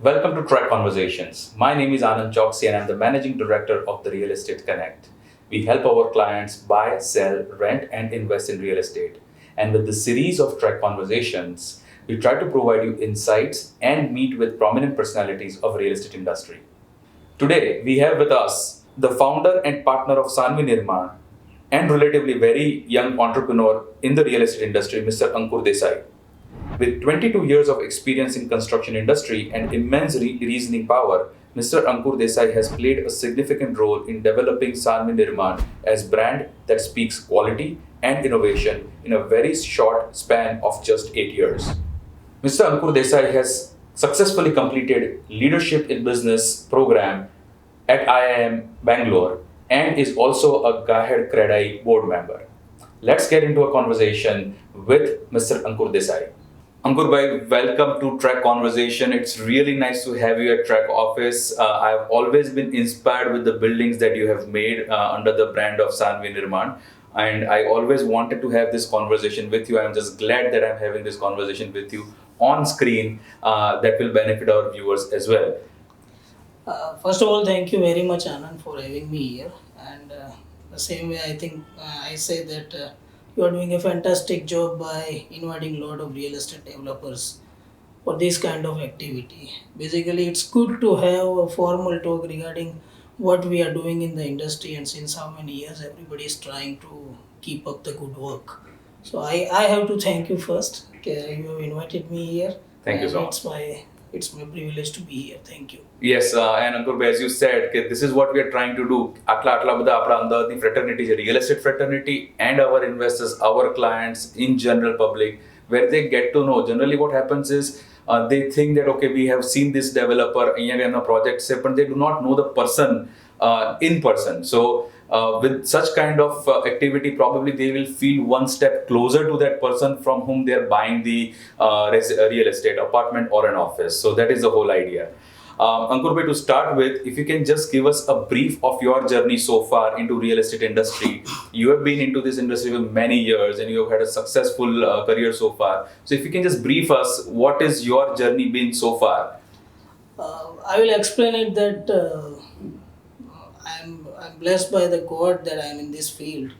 Welcome to TREC Conversations. My name is Anand Choksi and I'm the Managing Director of the Real Estate Connect. We help our clients buy, sell, rent and invest in real estate. And with the series of TREC Conversations, we try to provide you insights and meet with prominent personalities of real estate industry. Today, we have with us the founder and partner of Saanvi Nirman and relatively very young entrepreneur in the real estate industry, Mr. Ankur Desai. With 22 years of experience in construction industry and immense reasoning power, Mr. Ankur Desai has played a significant role in developing Saanvi Nirman as brand that speaks quality and innovation in a very short span of just 8 years. Mr. Ankur Desai has successfully completed Leadership in Business program at IIM Bangalore and is also a Gahed Credai board member. Let's get into a conversation with Mr. Ankur Desai. Ankur bhai, welcome to TREC Conversation. It's really nice to have you at TREC office. I've always been inspired with the buildings that you have made under the brand of Saanvi Nirman. And I always wanted to have this conversation with you. I'm just glad that I'm having this conversation with you on screen that will benefit our viewers as well. First of all, thank you very much, Anand, for having me here. And the same way, I think I say that you are doing a fantastic job by inviting a lot of real estate developers for this kind of activity. Basically, it's good to have a formal talk regarding what we are doing in the industry, and since how many years everybody is trying to keep up the good work. So I have to thank you first. Okay, you have invited me here. Thank you so much. It's my privilege to be here. Thank you. Yes, and Ankur bhai, as you said, this is what we are trying to do. Atla બધા આપણા અંદરની fraternity છે, real estate fraternity and our investors, our clients, in general public, where they get to know. Generally what happens is they think that, okay, we have seen this developer, અહીંયા એમના projects છે, but they do not know the person in person. So with such kind of activity, probably they will feel one step closer to that person from whom they are buying the real estate apartment or an office. So that is the whole idea. Ankur bhai, to start with, if you can just give us a brief of your journey so far into real estate industry. You have been into this industry for many years and you have had a successful career so far. So if you can just brief us, what is your journey been so far? I will explain it that I'm blessed by the God that I'm in this field.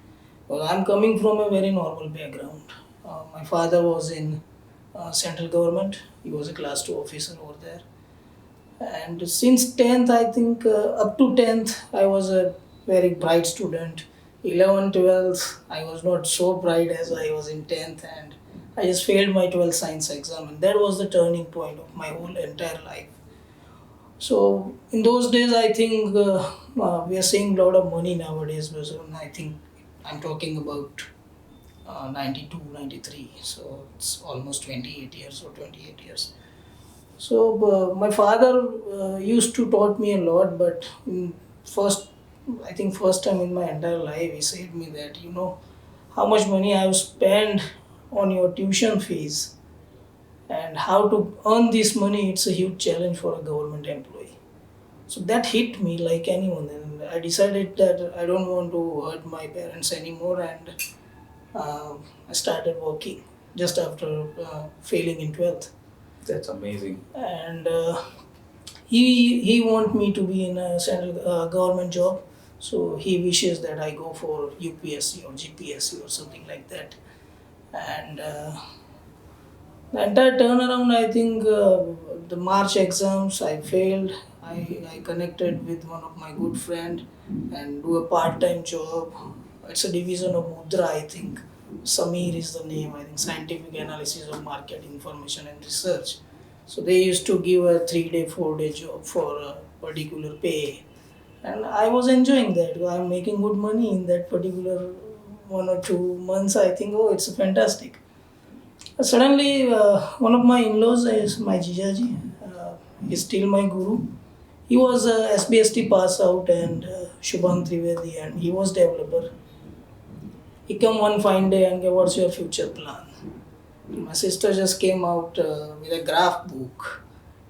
Well, I'm coming from a very normal background. My father was in central government. He was a class 2 officer over there. And since 10th, I think up to 10th, I was a very bright student. 11th, 12th, I was not so bright as I was in 10th, and I just failed my 12th science exam, and that was the turning point of my whole entire life. So in those days, I think we are seeing a lot of money nowadays. So I think I'm talking about 92, 93. So it's almost 28 years or 28 years. So my father used to taught me a lot, but first time in my entire life, he said me that, you know, how much money I have spent on your tuition fees and how to earn this money, it's a huge challenge for a government employee. So that hit me like anyone, and I decided that I don't want to hurt my parents anymore, and I started working just after failing in 12th. That's amazing. And he want me to be in a central government job, so he wishes that I go for UPSC or GPSC or something like that. And the entire turnaround, I think the March exams, I failed. I connected with one of my good friend and do a part-time job. It's a division of Mudra, I think. Samir is the name, I think, Scientific Analysis of Market Information and Research. So they used to give a 3-day, 4-day job for a particular pay. And I was enjoying that. I'm making good money in that particular 1 or 2 months. I think, oh, it's fantastic. Suddenly, one of my in-laws is my Jijaji. He's still my guru. He was a SBST pass out and Shubham Trivedi, and he was developer. He come one fine day and go, what's your future plan? My sister just came out with a graph book.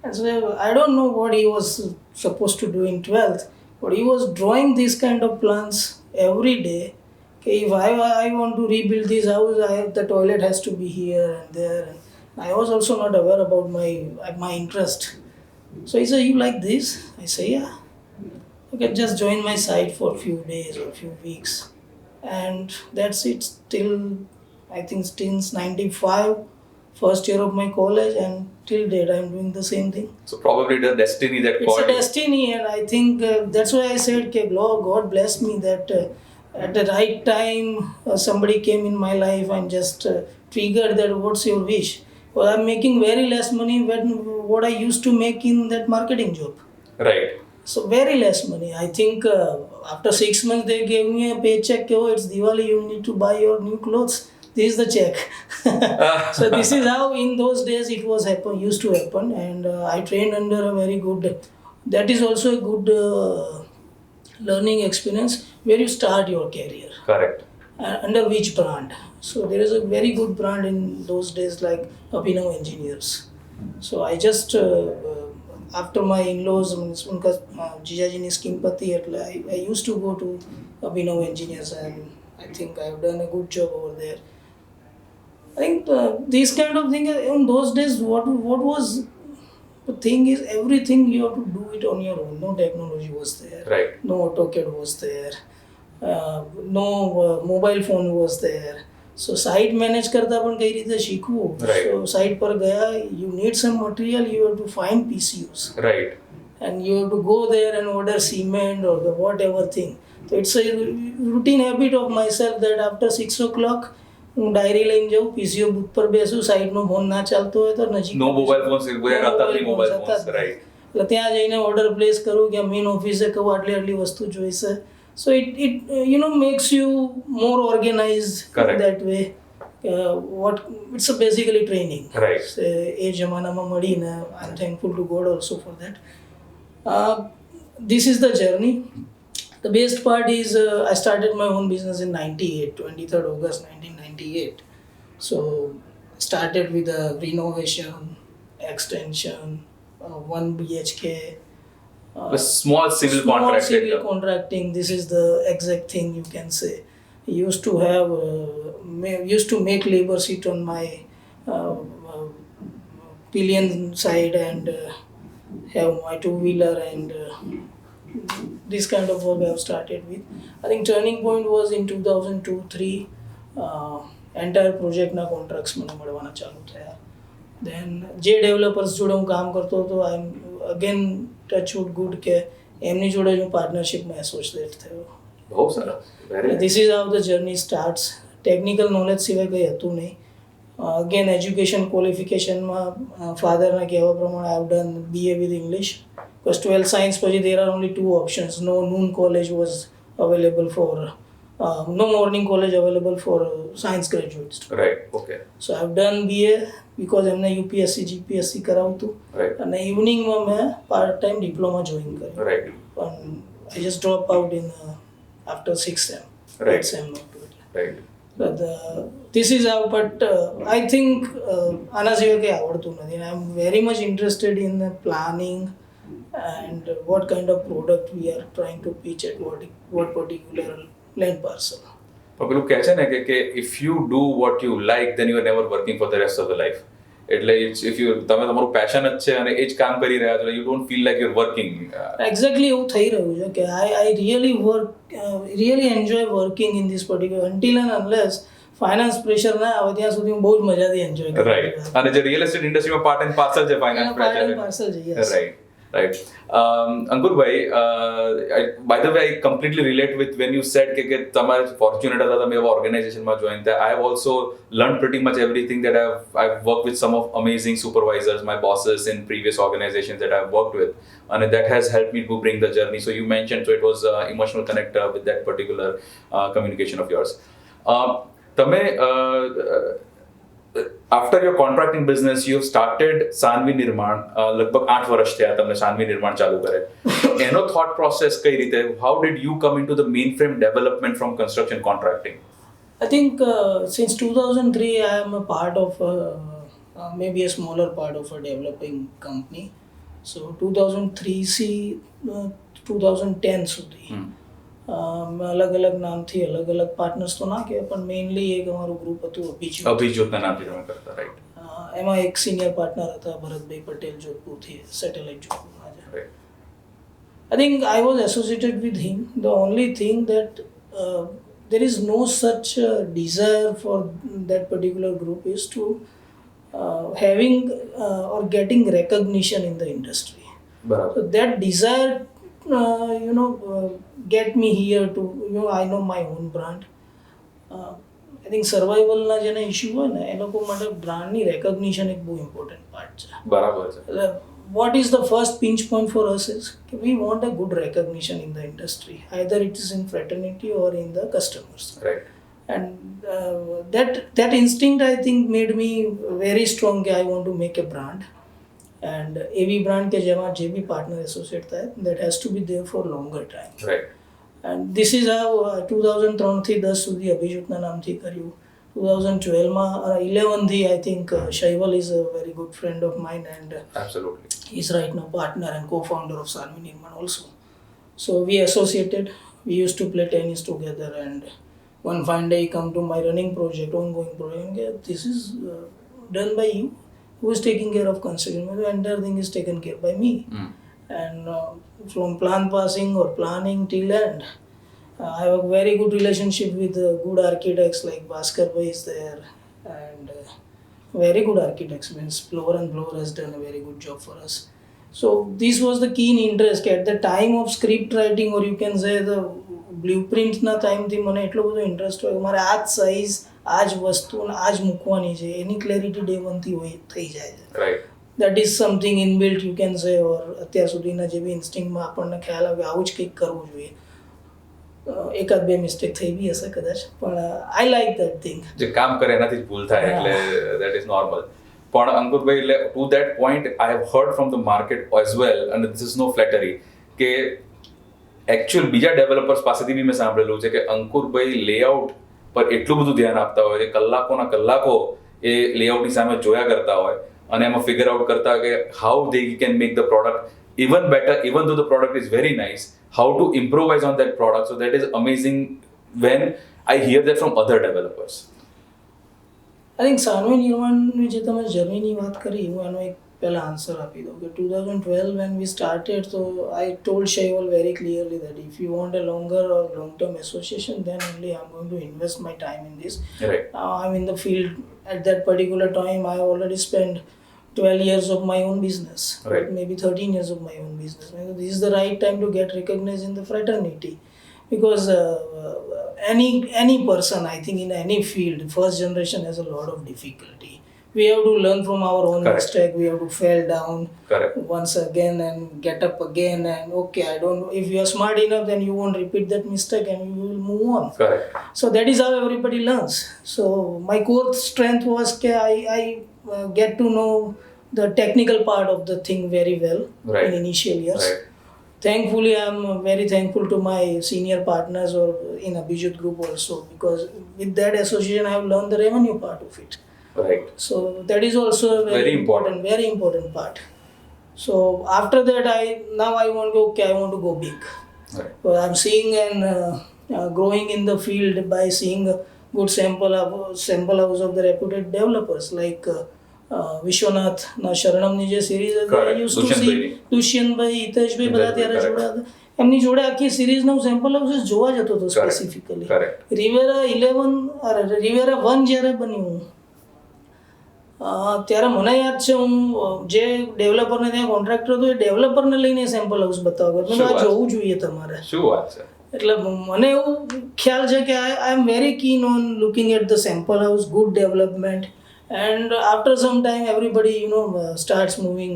And so I don't know what he was supposed to do in 12th, but he was drawing these kind of plans every day. Okay, if I want to rebuild this house, the toilet has to be here and there. And I was also not aware about my interest. So he said, you like this? I say, yeah. Okay, just join my site for a few days or a few weeks. And that's it. Till, I think since 95, first year of my college, and till date I'm doing the same thing. So probably the destiny that It's called a you. destiny, and I think that's why I said, okay, God blessed me that at the right time somebody came in my life and just triggered that, what's your wish? Well, I'm making very less money than what I used to make in that marketing job. Right. So very less money. I think after 6 months they gave me a paycheck. Oh, it's Diwali, you need to buy your new clothes. This is the check. So this is how in those days it was used to happen, and I trained under a very good. That is also a good learning experience where you start your career. Correct. Under which brand? So there is a very good brand in those days like Abhinav Engineers. So I just after my in-laws, उनका जीजाजी ने scheme पति એટલે I used to go to Abhinav Engineers, and I think I have done a good job over there. I think these kind of things in those days, what was the thing is, everything you have to do it on your own. No technology was there. Right. No AutoCAD was there. No mobile phone was there. So site manage करता पण कई रीते सीखવું. Right. So site पर गया, you need some material, you have to find PCUs. Right. And you have to go there and order cement or the whatever thing. So it's a routine habit of myself that after 6 o'clock હું diary લઈને જાઉં, PCO booth પર બેસું, સાઈડનો phone ના ચાલતો હોય તો નજીક No mobile phones. Mobile phones. Right. એટલે ત્યાં જઈને ઓર્ડર પ્લેસ કરું કે મેઇન ઓફિસે કહું આટલી આટલી વસ્તુ જોઈશે. So it makes you more organized. Correct. That way. What it's a basically training. Right. એ જમાનામાં મળીને I'm thankful to God also for that. This is the journey. The best part is I started my own business in 98, 23rd August 1998. So started with a renovation, extension, 1 BHK. A small civil contract. Civil contracting. This is the exact thing you can say. Used to have, used to make labor sit on my pillion side and have my two-wheeler, and this kind of work I have started with. I think turning point was in 2002-03. Entire project na contracts મને મળવાના ચાલુ થયા. Then જે developers જોડે હું કામ કરતો હતો, I am again touch wood good કે એમની જોડે હું પાર્ટનરશિપમાં એસોસિએટ થયો. બહુ સરસ. This is how the journey starts. Technical knowledge સિવાય કંઈ હતું નહીં. Again education qualificationમાં fatherના કહેવા પ્રમાણે I have done BA with English. Because 12th science પછી there are only two options. No noon college was available for no morning college available for science graduates. Right. Okay. So I've done BA because એમને UPSC GPSC કરાવતું. Right. અને ઇવનિંગમાં મેં part time diploma join કર્યું. Right. I just dropped out in after 6 sem. Right. 8 sem not to it. Right. But this is how, but I think આના સિવાય કંઈ આવડતું નથી. I'm very much interested in planning and what kind of product we are trying to pitch at what particular land parcel. પણ પેલું કહે છે ને કે if you do what you like, then you are never working for the rest of the life. એટલે if you તમે તમારું passion જ છે અને એ જ કામ કરી રહ્યા છો, you don't feel like you're working. Exactly એવું થઈ રહ્યું છે કે I really enjoy working in this particular, until and unless finance pressure ના આવે ત્યાં સુધી હું બહુ જ મજાથી એન્જોય કરું. રાઈટ. અને જે રિયલ એસ્ટેટ ઇન્ડસ્ટ્રીમાં પાર્ટ એન્ડ પાર્સલ છે ફાઇનાન્સ પ્રેશર. પાર્સલ છે. Yes. Right. Right. Ankur bhai, by the way, I completely relate with when you said કે તમારે fortunate હતા તમે એવા ઓર્ગેનાઇઝેશનમાં જોઈન થયા. I have also learned pretty much everything that I've worked with some of amazing supervisors, my bosses in previous organizations that I've worked with, and that has helped me to bring the journey. So you mentioned, so it was emotional connect with that particular communication of yours. તમે after your contracting business, you have started Saanvi Nirman. લગભગ 8 વર્ષ થયા તમને Saanvi Nirman ચાલુ કરે. એનો thought process કઈ રીતે? How did you come into the mainframe development from construction contracting? I think since 2003 I am a part of maybe a smaller part of a developing company. So 2003 થી 2010 સુધી અલગ અલગ નામથી અલગ અલગ પાર્ટનર્સ તો ના કહેવાય, પણ મેઇનલી એક અમારું ગ્રુપ હતું અભિજોતના નામથી તમે કરતા. રાઈટ. એમાં એક સિનિયર પાર્ટનર હતા ભરતભાઈ પટેલ જોધપુરથી સેટેલાઇટ જોધપુરના છે. Right. I think I was associated with him. The only thing that there is no such desire for that particular group is to having or getting recognition in the industry. બરાબર. So that desire, get me here to, I know my own brand. I think સર્વાઈવલના જેને issue હોય ને એ લોકો માટે બ્રાન્ડની recognition એક બહુ important part છે. બરાબર છે. What is the first pinch point for us is we want a good recognition in the industry. Either it is in fraternity or in the customers. Right. And that instinct I think made me very strong. I want to make a brand. And AV brand ke jama JB partner associate tha, that has to be there for longer time. Right. And this is how 2003 થી 10 સુધી અભિજોતના નામથી કર્યું. 2012માં 11 થી I think Shaival is a very good friend of mine and Absolutely. he's right now partner and co-founder of Saanvi Nirman also. So we associated, we used to play tennis together, and one fine day he come to my running project, ongoing project, and this is done by you. Who is taking care of construction? The entire thing is taken care by me. And from plan passing or planning till end, I have a very good relationship with good architects like Bhaskar Bhai is there, and very good architects. Means Blower and Blower has done a very good job for us. So this was the keen interest at the time of script writing, or you can say the blueprint ના ટાઈમથી મને એટલો બધો interest હોય મારે આ જ size આ જ વસ્તુ આ જ મૂકવાની છે એની ક્લેરિટી ડે વનથી થઈ જાય છે. Right. That is something inbuilt you can say, or અત્યાર સુધીના જે બી ઇન્સ્ટિંક્ટમાં આપણને ખ્યાલ આવે આવું જ કંઈક કરવું જોઈએ. એકાદ બે મિસ્ટેક થઈ બી હશે કદાચ, પણ આઈ લાઈક દેટ થિંગ. જે કામ કરે એનાથી જ ભૂલ થાય એટલે દેટ ઇઝ નોર્મલ. પણ અંકુરભાઈ, એટલે two that point I have heard from the market as well, અને ધીસ ઇઝ નો ફ્લેટરી, કે એકચ્યુઅલ બીજા ડેવલપર્સ પાસેથી બી મેં સાંભળેલું છે કે અંકુરભાઈ લેઆઉટ પર એટલું બધું ધ્યાન આપતા હોય કે કલાકોના કલાકો એ લેઆઉટની સામે જોયા કરતા હોય અને એમાં ફિગર આઉટ કરતા કે how they can make the product even better, even though the product is very nice, how to improvise on that product. So that is amazing when I hear that from other developers. I think Saanvi Nirmanની જે તમે જર્નીની વાત કરી, હું એનો એક પહેલા answer આપી દઉં કે 2012 when we started, so I told Shaival very clearly that if you want a longer or long-term association, then only I'm going to invest my time in this. Right. Now I'm in the field. At that particular time, I already spent 12 years of my own business, right. Maybe 13 years of my own business. This is the right time to get recognized in the fraternity, because any person, I think in any field, first generation has a lot of difficulty. We have to learn from our own Correct. mistake. We have to fail down Correct. once again and get up again. And okay, I don't know if you are smart enough, then you won't repeat that mistake and you will move on. Correct. So that is how everybody learns. So my core strength was I get to know the technical part of the thing very well, Right. in initial years. Right. Thankfully, I'm very thankful to my senior partners or in Abhijit group also, because with that association I have learned the revenue part of it. Right. So that is also a very important part. So after that, I want to I want to go big. Right. So I'm seeing and growing in the field by seeing a good sample house of the reputed developers like Vishwanath ના શરણમની જે series હતી, I used to see Dushyantbhai, Hiteshbhai બધા ત્યારે જોડે હતા. એમની જોડે આખી સિરીઝનો સેમ્પલ હાઉસીસ જોવા જતો હતો સ્પેસિફિકલી. રિવેરા 1 જ્યારે બન્યું ત્યારે મને યાદ છે, હું જે ડેવલપરને ત્યાં કોન્ટ્રાક્ટર હતો એ ડેવલપરને લઈને સેમ્પલ હાઉસ બતાવ્યો, મેં આ જોવું જોઈએ તમારે. શું વાત છે. એટલે મને એવું ખ્યાલ છે કે I am very keen on looking at the sample house, good development. And after some time, everybody, starts moving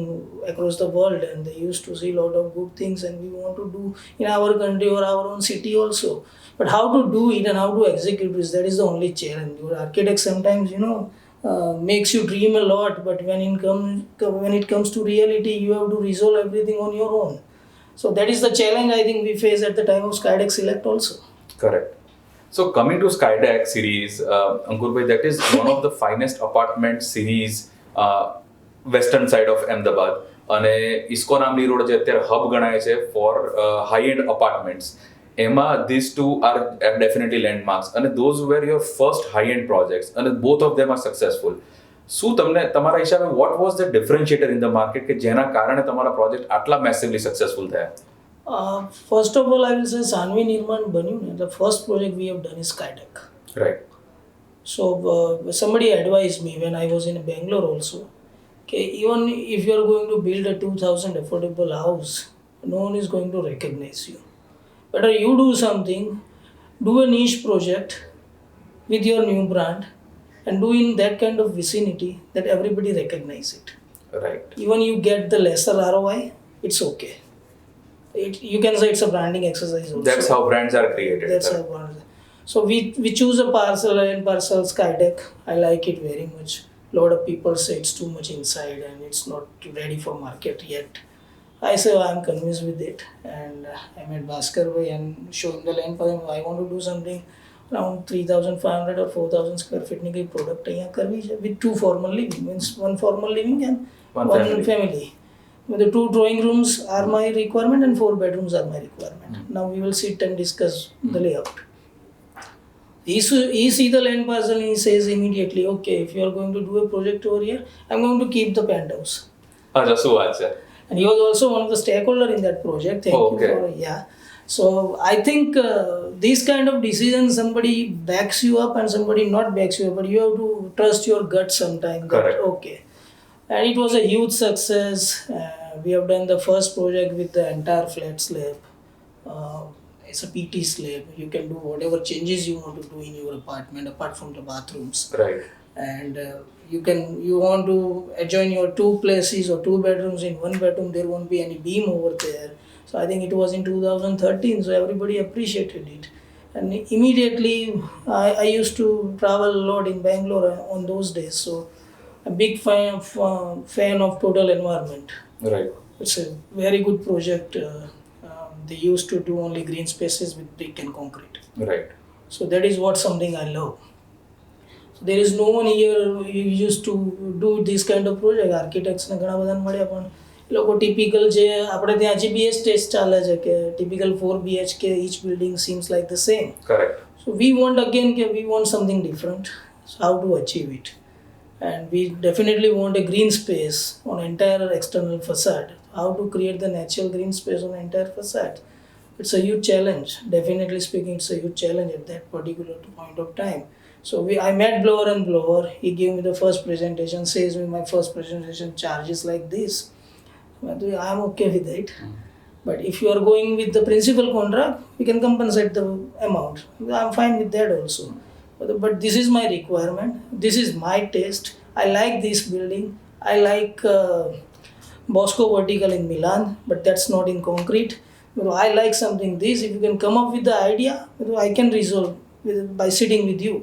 across the world, and they used to see a lot of good things, and we want to do in our country or our own city also. But how to do it and how to execute this, that is the only challenge. Your architect sometimes, makes you dream a lot, but when it comes to reality, you have to resolve everything on your own. So that is the challenge I think we face at the time of Skydeck Select also. Correct. So coming to Skydeck series, Ankur, that is one of the finest apartment series western side of Ahmedabad. અને ISKCON Ambli road જે અત્યારે hub ગણાય છે for high end apartments, એમાં this two are definitely landmarks, અને those were your first high end projects, અને both of them are successful. શું તમને તમારા હિસાબે what was the differentiator in the market કે જેના કારણે તમારા પ્રોજેક્ટ આટલા massively successful થયા? First of all, I will say Saanvi Nirman બન્યું ને, the first project we have done is Skydeck. Right. So somebody advised me when I was in Bangalore also, okay, even if you are going to build a 2,000 affordable house, no one is going to recognize you. Better you do something, do a niche project with your new brand and do in that kind of vicinity that everybody recognize it. Right. Even you get the lesser ROI, it's okay. You can say it's a branding exercise also. That's how brands are created. That's how brands. So we choose a parcel Skydeck. I like it very much. Lot of people say it's too much inside and it's not ready for market yet. I say I'm convinced with it, and I met Bhaskar bhai and showing the land for them. I want to do something around 3,500 or 4,000 square feet ની product અહીંયા કરવી છે with two formal living, means one formal living and one family. The 2 drawing rooms are my requirement and 4 bedrooms are my requirement. Now we will sit and discuss the layout. He sees the land parcel and he says immediately, okay, if you are going to do a project over here, I'm going to keep the penthouse. શું વાત છે? And he was also one of the stakeholder in that project. Thank you for, yeah. So I think these kind of decisions, somebody backs you up and somebody not backs you up, but you have to trust your gut sometimes. Correct. Okay. And it was a huge success. We have done the first project with the entire flat slab. It's a PT slab. You can do whatever changes you want to do in your apartment apart from the bathrooms. Right. And you want to adjoin your 2 places or 2 bedrooms in 1 bedroom, there won't be any beam over there. So I think it was in 2013, so everybody appreciated it. And immediately I used to travel a lot in Bangalore on those days, so a big fan of total environment. Right. It's a very good project. They used to do only green spaces with brick and concrete. Right. So that is what something I love. So there is no one here who used to do this kind of project. Architects ને ઘણા બધાને મળ્યા પણ એ લોકો typical જે આપણે ત્યાં GBS test ચાલે છે કે typical 4 BHK each building seems like the same. Correct. So we want something different. So how to achieve it? And we definitely want a green space on entire external facade. How to create the natural green space on entire facade? It's a huge challenge. Definitely speaking, it's a huge challenge at that particular point of time. So I met Blower and Blower. He gave me the first presentation, says me my first presentation charges like this. I'm okay with it. But if you are going with the principal contract, we can compensate the amount. I'm fine with that also. But this is my requirement. This is my taste. I like this building. I like Bosco Vertical in Milan, but that's not in concrete. I like something this. If you can come up with the idea, I can resolve by sitting with you.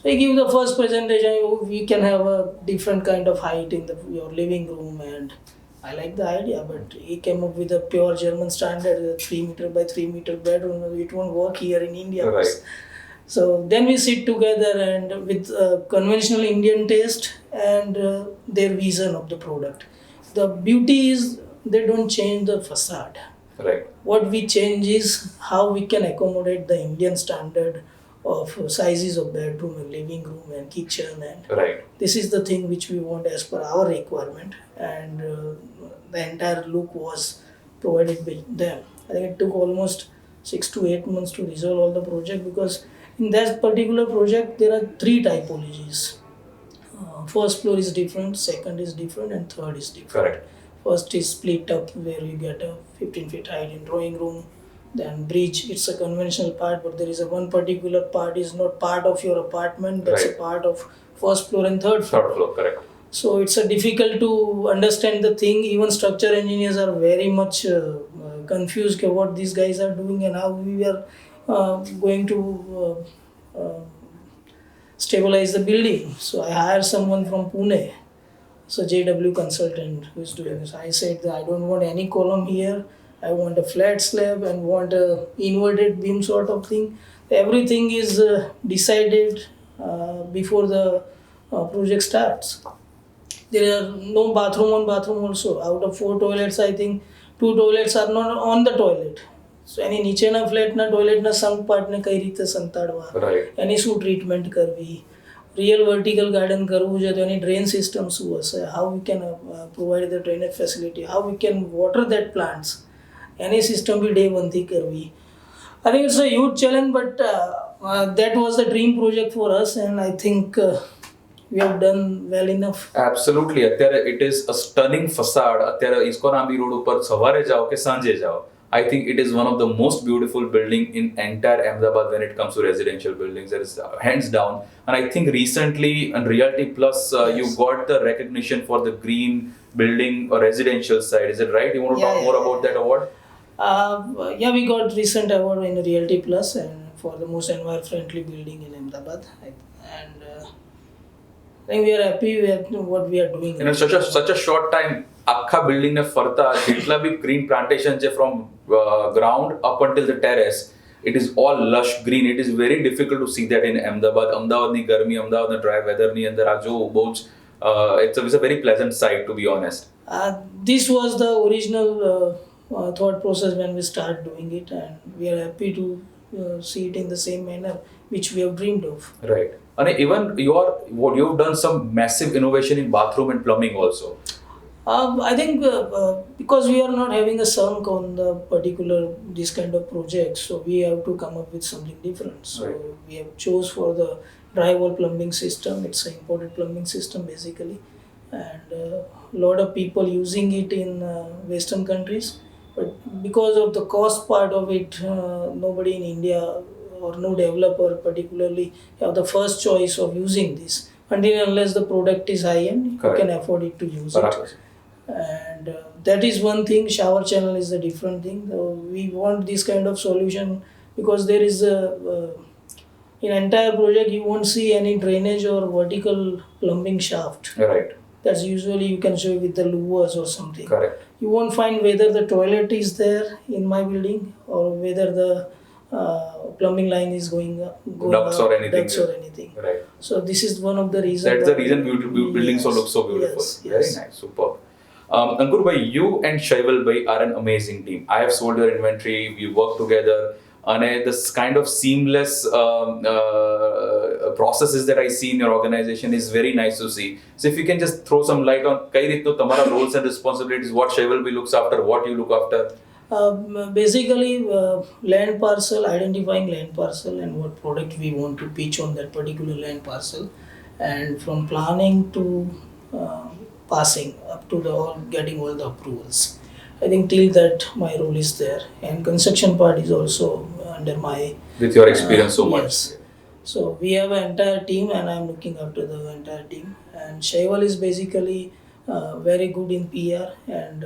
So I give the first presentation. We can have a different kind of height in your living room, and I like the idea. But he came up with a pure German standard, 3 meter by 3 meter bedroom. It won't work here in India. Right. So then we sit together and with conventional Indian taste and their vision of the product. The beauty is they don't change the facade. Right. What we change is how we can accommodate the Indian standard of sizes of bedroom and living room and kitchen, and Right. this is the thing which we want as per our requirement, and the entire look was provided by them. I think it took almost 6 to 8 months to resolve all the project, because in that particular project there are 3 typologies. First floor is different, second is different, and third is different. Correct. First is split up where you get a 15 feet height in drawing room. Then bridge, it's a conventional part, but there is a one particular part is not part of your apartment, that's Right. a part of first floor and third floor. Third floor, correct. So it's a difficult to understand the thing. Even structure engineers are very much confused what these guys are doing and how we are going to stabilize the building. So I hired someone from Pune, so JW consultant who is doing this. I said that I don't want any column here. I want a flat slab and want a inverted beam sort of thing. Everything is decided before the project starts. There are no bathroom on bathroom also. Out of 4 toilets, I think 2 toilets are not on the toilet. So એની નીચેના ફ્લેટના ટોયલેટના સંક પાર્ટને કઈ રીતે સંતાડવા, Right. એની શું treatment કરવી, real vertical garden કરવું છે તો એની drain system શું હશે, how we can provide the drainage facility, how we can water that plants, any system B day one થી કરવી. I think it's a huge challenge, but that was the dream project for us, and I think we have done well enough. Absolutely. અત્યારે it is a stunning facade. અત્યારે ISKCON આંબી road ઉપર સવારે જાઓ કે સાંજે જાઓ, I think it is one of the most beautiful building in entire Ahmedabad when it comes to residential buildings. That is hands down. And I think recently on Realty Plus, you got the recognition for the green building or residential side. Is it right? You want to talk more about that award? Yeah, we got recent award in Realty Plus and for the most environment-friendly building in Ahmedabad. And I think we are happy with what we are doing. In such a short time, આખા building ને ફરતા જેટલા બી green plantation છે from ground up until the terrace, it is all lush green. It is very difficult to see that in Ahmedabad. અમદાવાદની ગરમી, અમદાવાદના dry વેધરની અંદર આ જો બહુ જ it's a very pleasant sight, to be honest. This was the original thought process when we started doing it, and we are happy to see it in the same manner which we have dreamed of. Right. And even you've done some massive innovation in bathroom and plumbing also. I think because we are not having a sunk on the particular this kind of project, so we have to come up with something different. So we have chose for the drywall plumbing system. It's an imported plumbing system basically, and a lot of people using it in Western countries. But because of the cost part of it, nobody in India or no developer particularly have the first choice of using this. Unless the product is high-end, you can afford it to use it. And that is one thing. Shower channel is a different thing. We want this kind of solution because there is in entire project you won't see any drainage or vertical plumbing shaft. Right. That's usually you can show with the louvers or something. Correct. You won't find whether the toilet is there in my building or whether the plumbing line is going ducts up, or anything. Ducts or anything. Right. So this is one of the reasons. That's the reason buildings so look so beautiful. Yes. Very nice, superb. Ankur bhai, you and Shaival bhai are an amazing team. I have sold your inventory. We work together. And this kind of seamless processes that I see in your organization is very nice to see. So if you can just throw some light on kai ritno tamara roles and responsibilities, what Shaival bhai looks after, what you look after. Basically, land parcel, identifying land parcel and what product we want to pitch on that particular land parcel, and from planning to passing up to getting all the approvals. I think till that my role is there, and construction part is also under my. With your experience so much. Yes. So we have an entire team, and I'm looking after the entire team. And Shaival is basically very good in PR and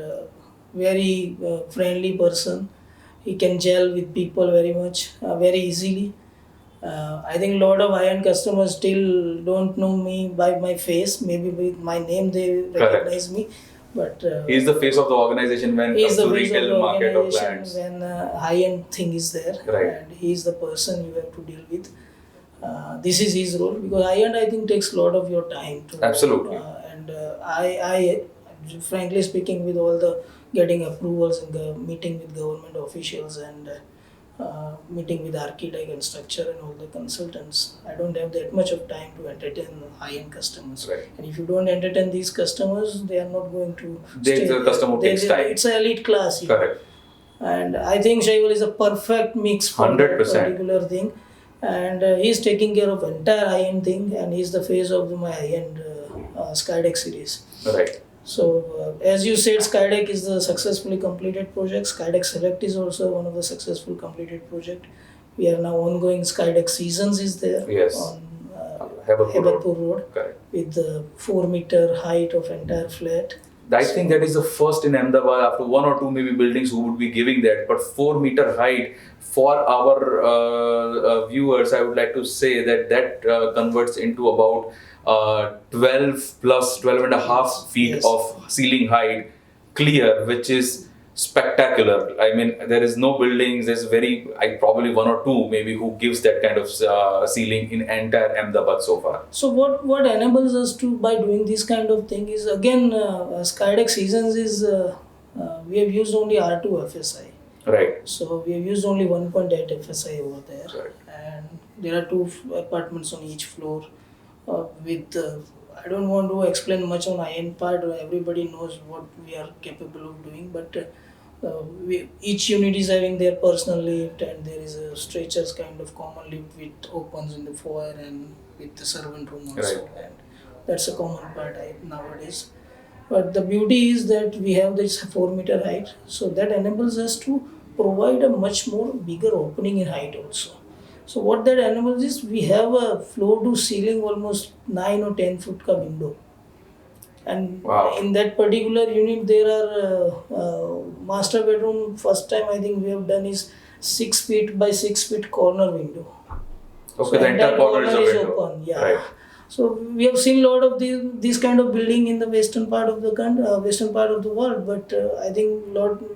very friendly person. He can gel with people very much, very easily. I think a lot of high-end customers still don't know me by my face. Maybe with my name they recognize me. But he's the face of the organization when it comes to retail market or clients. When high-end thing is there, right. And he's the person you have to deal with. This is his role because high-end I think takes a lot of your time. Absolutely. And I, frankly speaking, with all the getting approvals and the meeting with government officials and meeting with architect and structure and all the consultants, I don't have that much of time to entertain high-end customers. Right. And if you don't entertain these customers, they are not going to the customer takes time. It's an elite class. Correct. And I think Shaival is a perfect mix for 100%. that particular thing. And he's taking care of entire high-end thing, and he's the face of my high-end Skydeck series. Right. So, as you said, Skydeck is the successfully completed project. Skydeck Select is also one of the successful completed project. We are now ongoing Skydeck Seasons is there. Yes. On Hebatpur Road. Correct. With the 4-meter height of entire flat. I think that is the first in Ahmedabad. After one or two maybe buildings who would be giving that, but 4-meter height for our viewers, I would like to say that converts into about 12 and a half feet of ceiling height clear, which is spectacular. I mean, there is no buildings, there's probably one or two maybe who gives that kind of ceiling in entire Ahmedabad so far. So what enables us to, by doing this kind of thing is, again, Skydeck Seasons is, we have used only R2 FSI. Right. So we have used only 1.8 FSI over there. Right. And there are 2 apartments on each floor. with I don't want to explain much on high-end part. Everybody knows what we are capable of doing, but each unit is having their personal lift, and there is a stretchers kind of common lift with opens in the foyer and with the servant room also, Right. and that's a common part nowadays. But the beauty is that we have this 4 meter height, so that enables us to provide a much more bigger opening in height also. So what that enables is we have a floor to ceiling almost 9 or 10 foot ka window, and Wow. in that particular unit there are master bedroom. First time I think we have done is 6 feet by 6 feet corner window. Okay, the entire corner is a window. Open, yeah. Right. So we have seen a lot of these kind of building in the western part of the western part of the world, but I think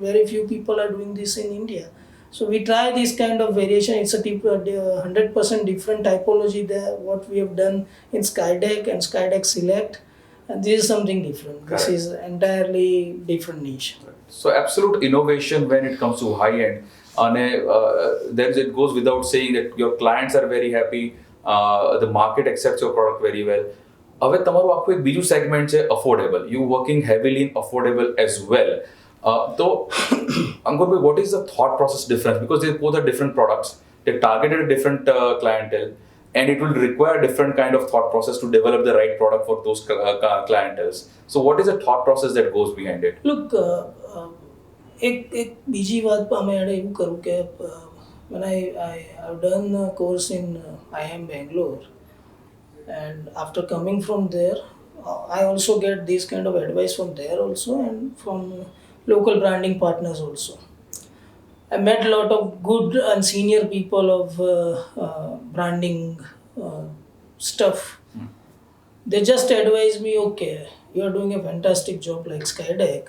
very few people are doing this in India. So we try this kind of variation. It's a 100% different typology there. What we have done in Skydeck and Skydeck Select, and this is something different. Correct. This is entirely different niche. So absolute innovation when it comes to high end. And then it goes without saying that your clients are very happy. The market accepts your product very well. હવે તમારું આખું એક બીજું segment છે affordable. You working heavily in affordable as well. So Ankur, what is the thought process difference? Because they both are different products. They're targeted at different clientele, and it will require different kind of thought process to develop the right product for those clienteles. So what is the thought process that goes behind it? Look, એક બીજી વાત અમે એડે એવું કરું કે when I've done a course in IIM Bangalore, and after coming from there, I also get this kind of advice from there also and from local branding partners also. I met a lot of good and senior people of branding stuff. They just advise me, okay, you are doing a fantastic job like Skydeck,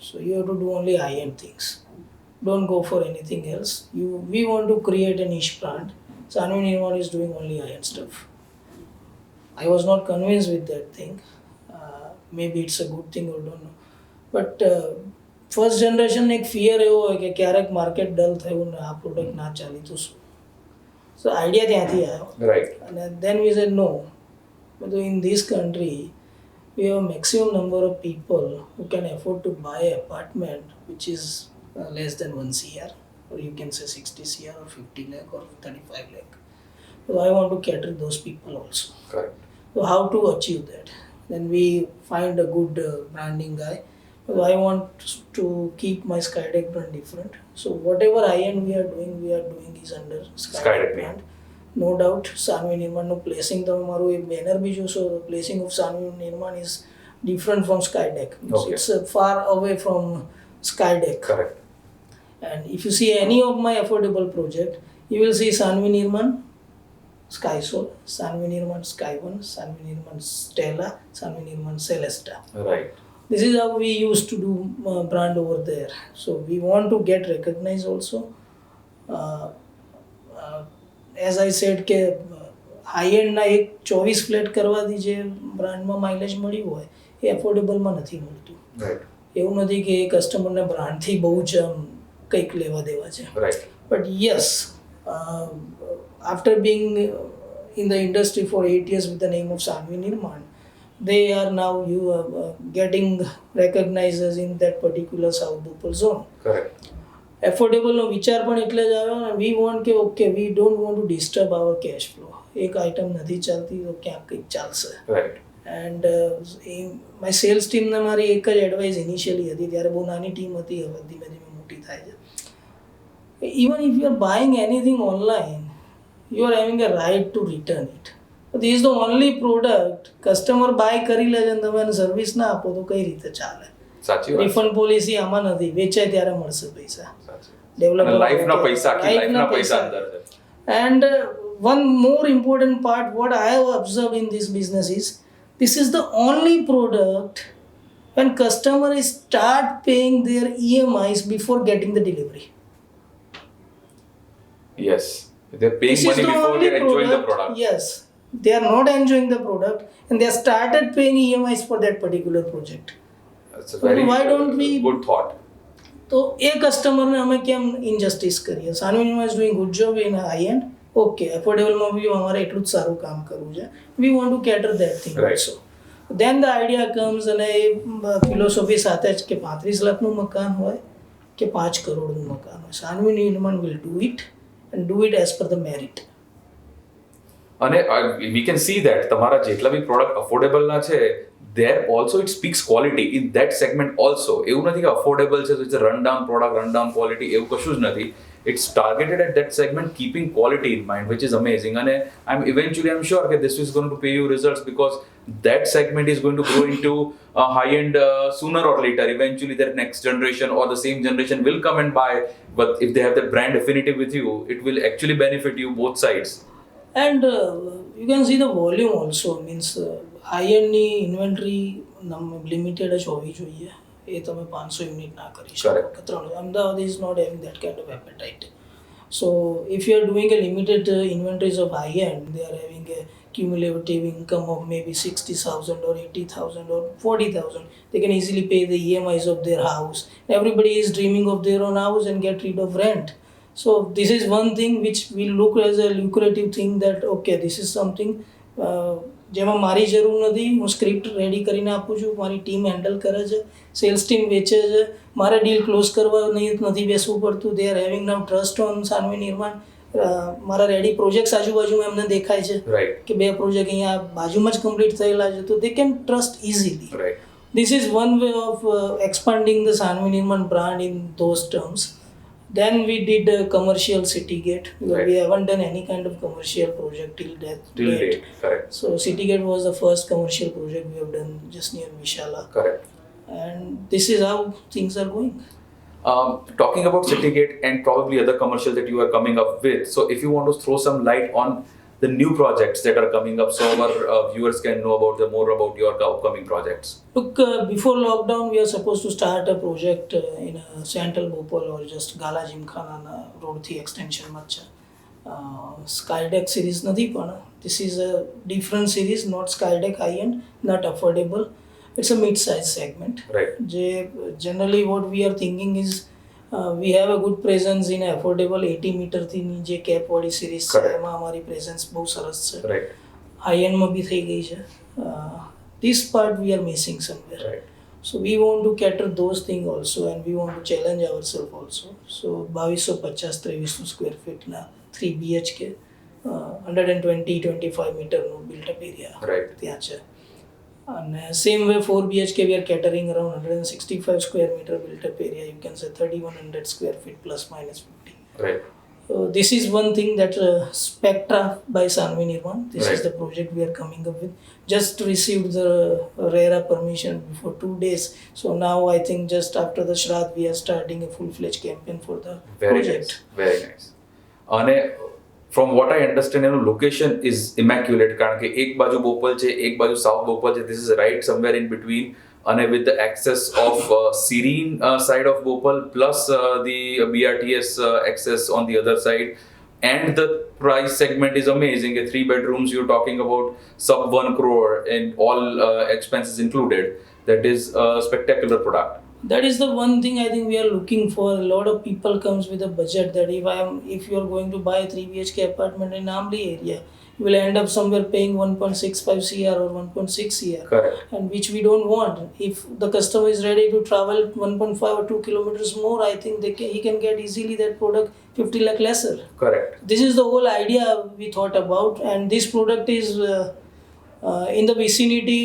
so you have to do only high-end things. Don't go for anything else. We want to create a niche brand. Saanvi Nirman is doing only high-end stuff. I was not convinced with that thing. Maybe it's a good thing or don't know. But first generation એક fear એવો હોય કે ક્યારેક market Dal થયું ને આ product ના ચાલી તો શું. So idea ત્યાંથી આવ્યો. Right. And then we said no. But in this country, we have a maximum number of people who can afford to buy an apartment which is less than 1 CR, or you can say 60 CR or 50 lakh or 35 lakh. So I want to cater those people also. Correct. So how to achieve that? Then we find a good branding guy. So I want to keep my Skydeck brand different. So whatever high-end we are doing is under Skydeck brand. No doubt, Saanvi Nirman no placing the maru banner bhi jo, so the placing of Saanvi Nirman is different from Skydeck. Okay. It's far away from Skydeck. Correct. And if you see any of my affordable project, you will see Saanvi Nirman Sky Soul, Saanvi Nirman Sky One, Saanvi Nirman Stella, Saanvi Nirman Celesta. Right. This is how we used to do brand over there. So we want to get recognized also. As I said કે high એન્ડના એક 24 flat કરવાથી જે બ્રાન્ડમાં mileage મળ્યું હોય એ એફોર્ડેબલમાં નથી મળતું. Right. એવું નથી કે એ કસ્ટમરને બ્રાન્ડથી બહુ જ કંઈક લેવા દેવા છે. Right. But yes, after being in the industry for 8 years with the name of Saanvi Nirman, they are now getting recognized in that particular South Bhopal zone. Correct. એફોર્ડેબલનો વિચાર પણ એટલે જ આવ્યો ને વી વોન્ટ કે okay we don't want to disturb our cash flow. એક item નથી ચાલતી તો ક્યાંક કંઈક ચાલશે. Right. એન્ડ માય સેલ્સ ટીમને મારી એક જ એડવાઇસ ઇનિશિયલી હતી, ત્યારે બહુ નાની ટીમ હતી, હવે ધીમે ધીમે મોટી થાય છે. Even if you are buying anything online, you are having a right to return it. But this is the only product customer buy કરી લે છે અને તમે એને સર્વિસ ના આપો તો કઈ રીતે ચાલે? સાચી વાત. રિફંડ પોલિસી આમાં નથી, વેચાય ત્યારે મળશે પૈસા. અને લાઈફના પૈસા આખી લાઈફના પૈસા અંદર છે. And one more important part what I have observed in this business is this is the only product when customer is start paying their EMIs before getting the delivery. Yes. They're paying This money is the before only they're enjoying the product. Yes, they are not enjoying the product and they have started paying EMIs for that particular project. That's a So very why don't we good thought. તો એ કસ્ટમરને અમે કેમ injustice કરીએ? Sanvi Nirma is doing good job in high end okay એફોર્ડેબલમાં બી અમારે એટલું જ સારું કામ કરવું છે. We want to cater that thing Right. Also. Then the idea comes અને એ ફિલોસોફી સાથે જ કે 35 લાખનું મકાન હોય કે 5 કરોડનું મકાન હોય, સાનવી નિર્માણ will do it and do it as per the merit. અને વી કેન સી ધેટ તમારા જેટલા બી પ્રોડક્ટ અફોર્ડેબલના છે there also it speaks quality in that segment also. એવું નથી કે અફોર્ડેબલ છે તો it's run down product, run down quality, એવું કશું જ નથી. It's targeted at that segment, keeping quality in mind, which is amazing. And I'm sure that this is going to pay you results because that segment is going to grow into a high-end sooner or later. Eventually, their next generation or the same generation will come and buy. But if they have that brand affinity with you, it will actually benefit you both sides. And you can see the volume also, means high-endની inventory limited જ હોવી જોઈએ. એ તમે 500 unit ના કરી શકો. Ahmedabad is not having that kind of appetite. So if you are doing a limited inventories of high end, they are having a cumulative income of maybe 60,000 or 80,000 or 40,000. They can easily pay the EMIs of their house. Everybody is dreaming of their own house and get rid of rent. So this is one thing which will look as a lucrative thing, that okay, this is something જેમાં મારી જરૂર નથી, હું script ready કરીને આપું છું, મારી team handle કરે છે, સેલ્સ ટીમ વેચે છે, મારે ડીલ ક્લોઝ કરવા નથી બેસવું પડતું. They are having now trust on Sanvi Nirman. મારા રેડી પ્રોજેક્ટ્સ આજુબાજુમાં એમને દેખાય છે કે 2 પ્રોજેક્ટ અહીંયા બાજુમાં જ કમ્પ્લીટ થયેલા છે, તો they can trust easily. This is one way of expanding the Saanvi Nirman brand in those terms. Then we did a commercial city gate. We haven't done any kind of commercial project till date. Correct. So city gate was the first commercial project we have done just near Vishala. Correct. And this is how things are going. Talking about city gate and probably other commercials that you are coming up with, so if you want to throw some light on the new projects that are coming up, so our viewers can know more about your upcoming projects. Look, before lockdown, we are supposed to start a project in Central Bhopal or just Gala Gymkhana Road 3 extension માં છે. Skydeck series નથી, પણ this is a different series, not Skydeck high end, not affordable. It's a mid-size segment. Right. Generally what we are thinking is we have a good presence in affordable 80 meter થી જે cap વાળી series છે, એમાં અમારી presence બહુ સરસ છે. High એન્ડમાં બી થઈ ગઈ છે. This part we are missing somewhere. So we want to cater those things also, and we want to challenge ourselves also. So 2250-2300 square feet na 3 BHK 120-25 meter no built up area ત્યાં છે. And same way 4 BHK we are catering around 165 square meter built up area. You can say 3100 square feet plus minus 50. Right. So this is one thing that Spectra by Saanvi Nirman. This is the project we are coming up with. Just received the RERA permission before 2 days. So now I think just after the Shraddh we are starting a full-fledged campaign for the project. Very nice. And from what I understand, location is immaculate. કારણ કે એક બાજુ બોપલ છે, એક બાજુ south Bopal છે. This is right somewhere in between. And with the access of serene side of Bhopal plus the BRTS access on the other side, and the price segment is amazing. 3 bedrooms, you're talking about sub 1 crore and all expenses included. That is a spectacular product. That is the one thing I think we are looking for. A lot of people comes with a budget that if you are going to buy a 3 BHK apartment in Amli area, you will end up somewhere paying 1.65 CR or 1.6 CR. Correct. And which we don't want. If the customer is ready to travel 1.5 or 2 kilometers more, I think he can get easily that product 50 lakh lesser. Correct. This is the whole idea we thought about, and this product is in the vicinity.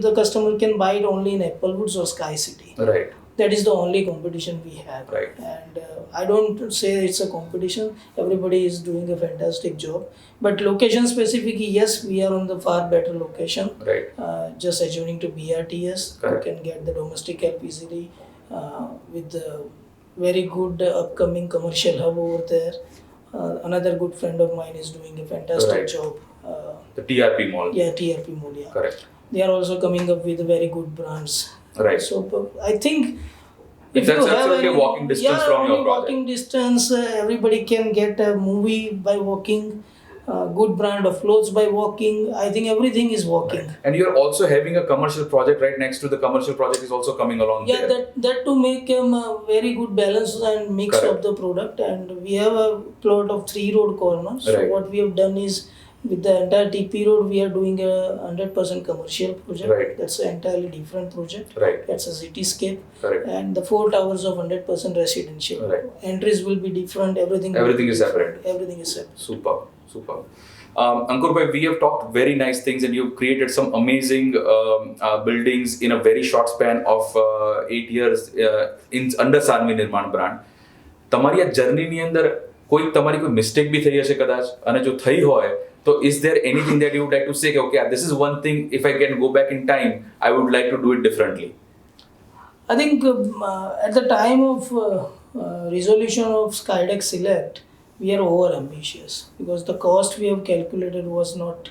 The customer can buy it only in Applewoods or Sky City. Right. That is the only competition we have. Right. And I don't say it's a competition. Everybody is doing a fantastic job. But location specific, yes, we are on the far better location. Right. Just adjoining to BRTS. Correct. You can get the domestic help easily with the very good upcoming commercial hub over there. Another good friend of mine is doing a fantastic job. The TRP mall. Yeah, TRP mall. Yeah. Correct. They are also coming up with very good brands. Right. So I think if that's you have absolutely walking distance from your project. Walking distance, everybody can get a movie by walking. good brand of clothes by walking. I think everything is walking. Right. And you're also having a commercial project right next to the commercial project is also coming along Yeah, there. that to make a very good balance and mix Correct. of the product. And we have a plot of 3 road corners. So Right. what we have done is with the entire TP road, we are doing a 100% commercial project. Right. That's an entirely different project. Right. That's a cityscape. Correct. And the 4 towers of 100% residential. Right. Entries will be different. Everything is separate. Everything is separate. Super. Ankur bhai, we have talked very nice things and you've created some amazing buildings in a very short span of 8 years under Saanvi Nirman brand. તમારી આ જર્નીની અંદર તમારી કોઈ mistake બી થઈ હશે કદાચ અને જો થઈ હોય તો is there anything that you would like to say okay this is one thing if I can go back in time I would like to do it differently? I think at the time of resolution of Skydeck Select, we are over ambitious because the cost we have calculated was not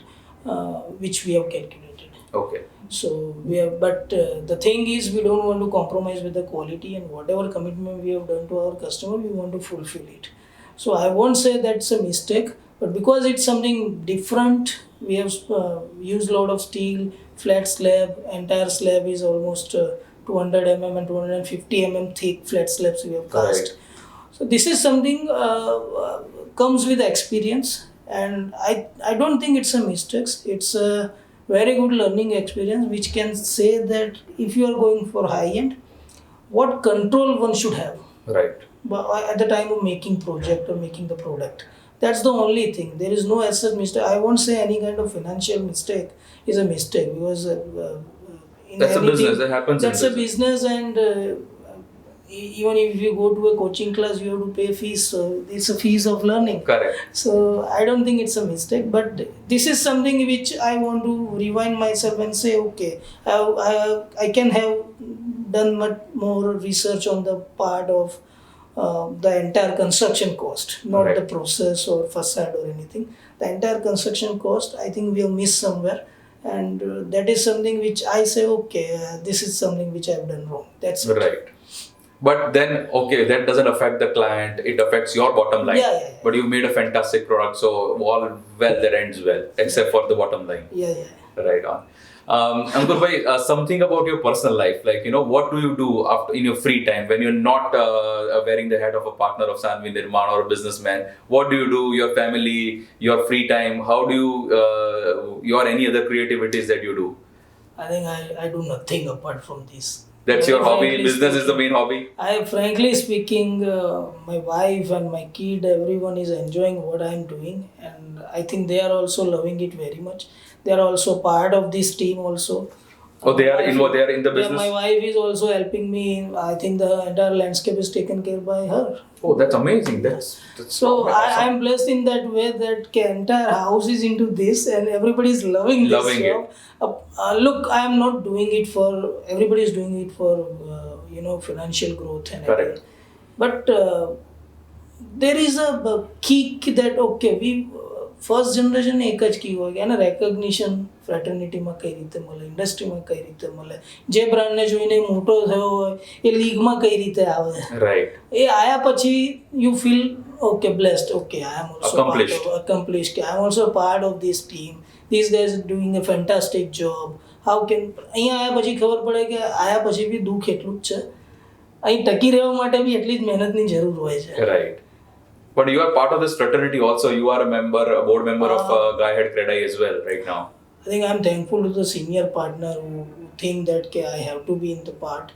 which we have calculated. Okay. So the thing is we don't want to compromise with the quality, and whatever commitment we have done to our customer, we want to fulfill it. So I won't say that's a mistake, but because it's something different, we have used a lot of steel, flat slab. Entire slab is almost 200 mm and 250 mm thick flat slabs we have cast. Correct. So this is something comes with experience, and I don't think it's a mistake. It's a very good learning experience which can say that if you are going for high end, what control one should have. Right. But at the time of making project or making the product, that's the only thing. There is no as such mistake. I won't say any kind of financial mistake is a mistake because in that's anything, a business that happens. That's a business, and even if you go to a coaching class, you have to pay fees. So it's a fees of learning. Correct. So I don't think it's a mistake. But this is something which I want to rewind myself and say, okay, I can have done much more research on the part of the entire construction cost, not Right. the process or facade or anything. The entire construction cost, I think we have missed somewhere. And that is something which I say, okay, this is something which I have done wrong. That's it. Right. But then, okay, that doesn't affect the client. It affects your bottom line. Yeah. But you made a fantastic product, so all well that ends well, except for the bottom line. Yeah. Right on. Ankur bhai, something about your personal life, like what do you do after in your free time when you're not wearing the hat of a partner of Saanvi Nirman or a businessman? What do you do? Your family, your free time. How do you your any other creativities that you do? I think I do nothing apart from this. That's your hobby. Frankly Business is the speaking, main hobby. Frankly speaking, my wife and my kid, everyone is enjoying what I'm doing, and I think they are also loving it very much. They are also part of this team also. Oh, they are involved. They are in the Yeah, business. my wife is also helping me. I think the entire landscape is taken care by her. Oh, that's amazing. That's So awesome. I'm blessed in that way that entire house is into this and everybody is loving this Loving job. Look, I am not doing it for everybody is doing it for financial growth and Correct. everything. But there is a kick that okay we first generation એક જ કી હોય કે એને recognition ફ્રેટર્નિટીમાં કઈ રીતે મળે, ઇન્ડસ્ટ્રીમાં કઈ રીતે મળે, જે બ્રાન્ડને જોઈને મોટો થયો હોય એ લીગમાં કઈ રીતે આવે, Right. એ આયા પછી you feel okay blessed, okay I am also accomplished, કે I am also part of this team, this guys doing a fantastic job. How can અહીંયા આયા પછી ખબર પડે કે આયા પછી બી દુઃખ એટલું જ છે, અહીં ટકી રહેવા માટે બી એટલી જ મહેનતની જરૂર હોય છે. Right. But you are part of this fraternity also. You are a board member of Guy Head Credai as well right now. I think I'm thankful to the senior partner who think that I have to be in the part.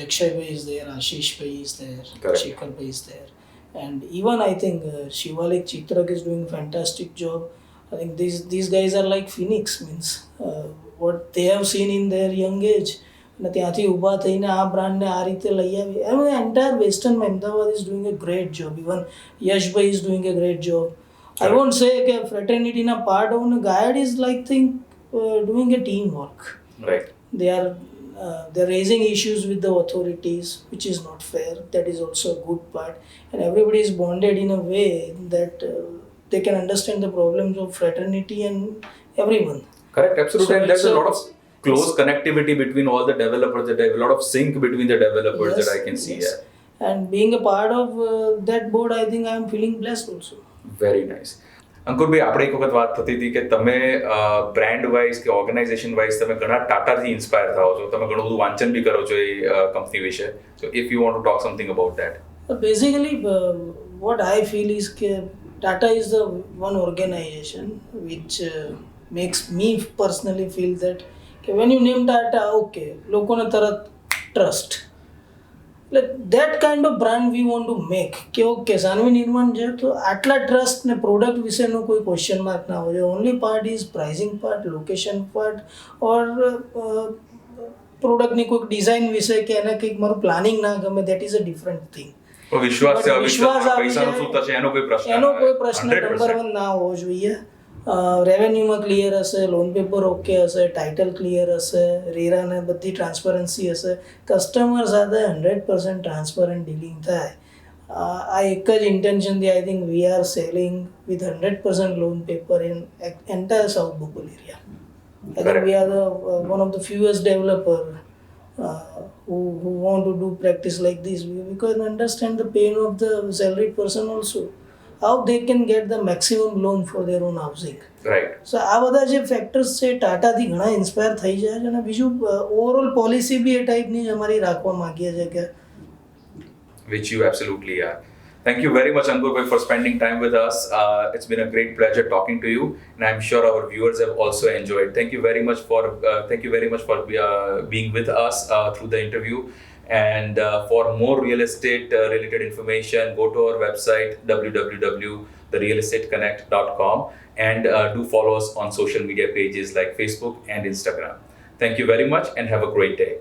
Jakshay bhai is there, Ashish bhai is there, Correct. Shekhar bhai is there. And even I think Shivalik Chitrak is doing a fantastic job. I think these guys are like phoenix, means what they have seen in their young age. અને ત્યાંથી ઊભા થઈને આ બ્રાન્ડને આ રીતે લઈ આવી. Entire western Ahmedabad is doing a great job. Even Yashbhai is doing a great job. I want say કે ફ્રેટર્નિટીના part of guide is like think doing a team work. Right. They're raising issues with the authorities, which is not fair. That is also a good part. And everybody is bonded in a way that they can understand the problems of fraternity and everyone. Correct, absolutely. So And there's it's a lot of close connectivity between all the developers. There's a lot of sync between the developers that I can see. Yes. And being a part of that board, I think I'm feeling blessed also. Very nice. Ankurbhai, આપણે એક વખત વાત થતી હતી કે તમે brand wise કે organisation wise તમે ઘણા ટાટાથી ઇન્સ્પાયર થાઓ છો, તમે ઘણું બધું વાંચન બી કરો છો એ કંપની વિશે. સો if you want to talk something about that. Basically, what I feel is that Tata is the one organization which makes me personally feel that when you name Tata, okay, લોકોને તરત trust. Like that kind of brand we want to make. કે okay, Sanvi નિર્માણ છે તો આટલા trust ને product વિશેનો કોઈ ક્વેશ્ચન માર્ક ના હોય. Only part is pricing part, location part or પ્રોડક્ટની કોઈ ડિઝાઇન વિશે કે એને કંઈક મારું પ્લાનિંગ ના ગમે, that is a different thing. વિશ્વાસ પૈસાનો શું થશે એનો કોઈ પ્રશ્ન નંબર 1 ના હોવો જોઈએ. રેવન્યુમાં ક્લિયર હશે, લોન પેપર ઓકે હશે, ટાઇટલ ક્લિયર હશે, રેરાને બધી ટ્રાન્સપરન્સી હશે, કસ્ટમર સાથે 100% ટ્રાન્સપરન્ટ ડીલિંગ થાય. આ એક જ ઇન્ટેન્શનથી I think we are selling with 100% loan paper in entire south Bopal area. I think we are one of the fewest developer who want to do practice like this. We can understand the pain of the salaried person also. How they can get the maximum loan for their own housing. Right. So આ બધા જે factors છે ટાટાથી ઘણા inspire થઈ જાય છે. અને બીજું ઓવરઓલ પોલિસી બી એ ટાઈપની જ અમારી રાખવા માંગીએ છીએ કે which you absolutely are. Thank you very much, Ankur, for spending time with us. It's been a great pleasure talking to you, and I'm sure our viewers have also enjoyed. Thank you very much for being with us through the interview. And for more real estate related information, go to our website www.therealestateconnect.com and do follow us on social media pages like Facebook and Instagram. Thank you very much and have a great day.